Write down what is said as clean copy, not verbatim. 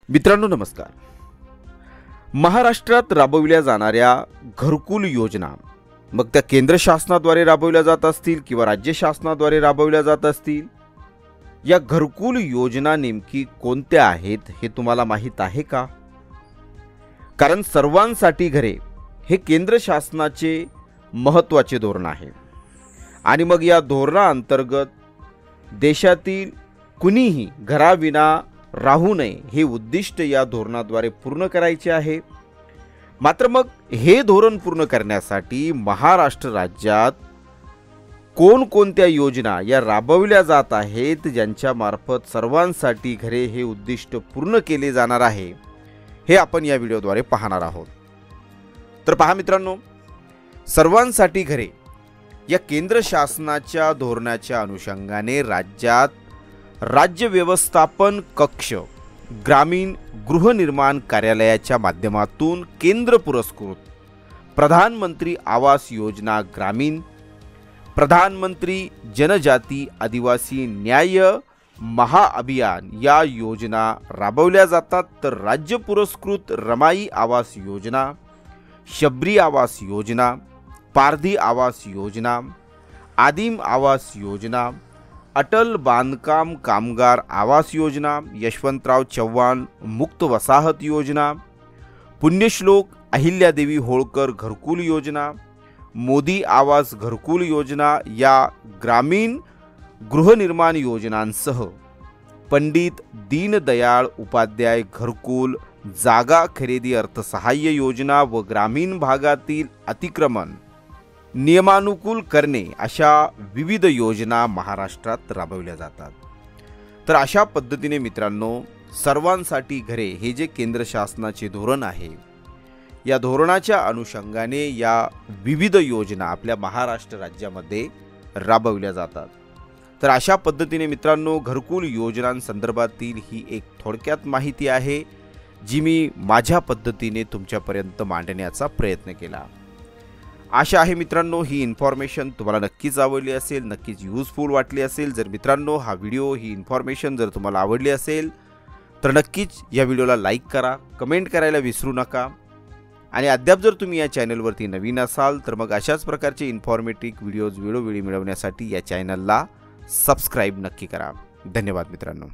मित्रांनो नमस्कार। महाराष्ट्रात राबविल्या जाणाऱ्या घरकुल योजना मग त्या केंद्र शासनाद्वारे राबविल्या जात असतील किंवा राज्य शासनाद्वारे राबविल्या जात असतील, या घरकुल योजना नेमकी कोणत्या आहेत हे तुम्हाला माहित आहे का? कारण सर्वांसाठी घरे हे केंद्र शासनाचे महत्त्वाचे धोरण आहे आणि मग या धोरणाअंतर्गत देशातील कुणीही घराविना राहू नये हे उद्दिष्ट या धोरणाद्वारे पूर्ण करायचे आहे। मात्र मग हे धोरण पूर्ण करण्यासाठी महाराष्ट्र राज्यात कोणकोणत्या योजना या राबविल्या जात आहेत, ज्यांच्या मार्फत सर्वांसाठी घरे हे उद्दिष्ट पूर्ण केले जाणार आहे, हे आपण या व्हिडिओद्वारे पाहणार आहोत। तर पहा मित्रांनो, सर्वांसाठी घरे या केंद्र शासनाच्या धोरणाच्या अनुषंगाने राज्यात राज्य व्यवस्थापन कक्ष ग्रामीण गृहनिर्माण कार्यालयाच्या माध्यमातून केंद्र पुरस्कृत प्रधानमंत्री आवास योजना ग्रामीण, प्रधानमंत्री जनजाती आदिवासी न्याय महाअभियान या योजना राबवल्या जातात। तर राज्य पुरस्कृत रमाई आवास योजना, शबरी आवास योजना, पारधी आवास योजना, आदिम आवास योजना, अटल बांधकाम कामगार आवास योजना, यशवंतराव चव्हाण मुक्त वसाहत योजना, पुण्यश्लोक अहिल्यादेवी होळकर घरकुल योजना, मोदी आवास घरकुल योजना या ग्रामीण गृहनिर्माण योजनांसह पंडित दीनदयाळ उपाध्याय घरकुल जागा खरेदी अर्थसहाय्य योजना व ग्रामीण भागातील अतिक्रमण नियमानुकूल करणे अशा विविध योजना महाराष्ट्रात राबवल्या जातात। तर अशा पद्धतीने मित्रांनो, सर्वांसाठी घरे हे जे केंद्र शासनाचे धोरण आहे, या धोरणाच्या अनुषंगाने या विविध योजना आपल्या महाराष्ट्र राज्यामध्ये राबवल्या जातात। तर अशा पद्धतीने मित्रांनो, घरकुल योजनांसंदर्भातील ही एक थोडक्यात माहिती आहे, जी मी माझ्या पद्धतीने तुमच्यापर्यंत मांडण्याचा प्रयत्न केला। आशा आहे मित्रांनो, ही इन्फॉर्मेशन तुम्हाला नक्कीच आवडली असेल, नक्कीच यूजफुल वाटली असेल। जर मित्रांनो हा व्हिडिओ ही इन्फॉर्मेशन जर तुम्हाला आवडली असेल तर नक्कीच या व्हिडिओला लाईक करा, कमेंट करायला विसरू नका आणि अद्याप जर तुम्ही या चॅनलवरती नवीन असाल तर मग अशाच प्रकारचे इन्फॉर्मेटिव्ह व्हिडिओज वेळोवेळी मिळवण्यासाठी या चॅनलला सबस्क्राईब नक्की करा। धन्यवाद मित्रांनो।